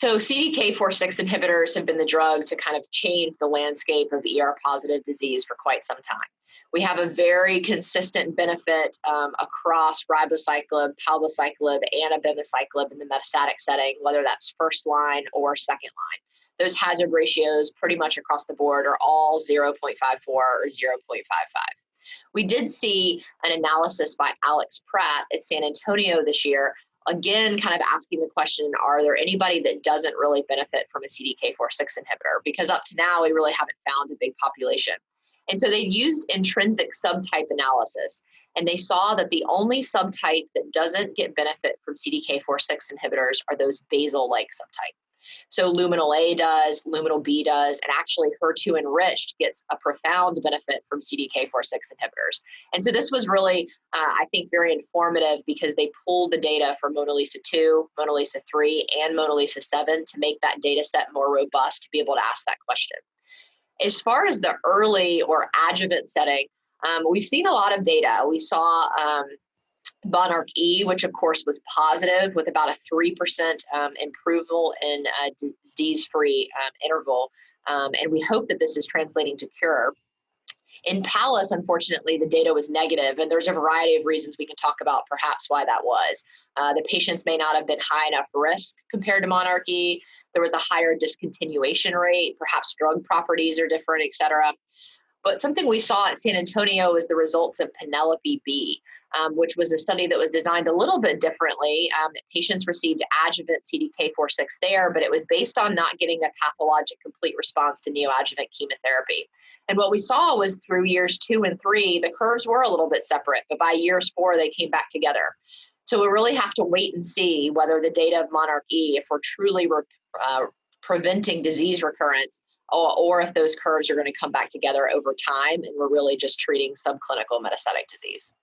So CDK4/6 inhibitors have been the drug to kind of change the landscape of ER-positive disease for quite some time. We have a very consistent benefit across ribociclib, palbociclib, and abemaciclib in the metastatic setting, whether that's first line or second line. Those hazard ratios pretty much across the board are all 0.54 or 0.55. We did see an analysis by Alex Pratt at San Antonio this year, again, kind of asking the question, are there anybody that doesn't really benefit from a CDK4/6 inhibitor? Because up to now, we really haven't found a big population. And so they used intrinsic subtype analysis, and they saw that the only subtype that doesn't get benefit from CDK4/6 inhibitors are those basal-like subtype. So luminal A does, luminal B does, and actually HER2 enriched gets a profound benefit from CDK4/6 inhibitors. And so this was really, I think, very informative because they pulled the data for MONALEESA-2, MONALEESA-3, and MONALEESA-7 to make that data set more robust to be able to ask that question. As far as the early or adjuvant setting, we've seen a lot of data. We saw Monarch E, which of course was positive with about a 3% improvement in disease-free interval. And we hope that this is translating to cure. In Pallas, unfortunately, the data was negative, and there's a variety of reasons we can talk about perhaps why that was. The patients may not have been high enough risk compared to Monarch E. There was a higher discontinuation rate, perhaps drug properties are different, et cetera. But something we saw at San Antonio was the results of Penelope B, which was a study that was designed a little bit differently. Patients received adjuvant CDK4/6 there, but it was based on not getting a pathologic complete response to neoadjuvant chemotherapy. And what we saw was through years 2 and 3, the curves were a little bit separate, but by years 4, they came back together. So we really have to wait and see whether the data of Monarch E, if we're truly preventing disease recurrence, or if those curves are going to come back together over time and we're really just treating subclinical metastatic disease.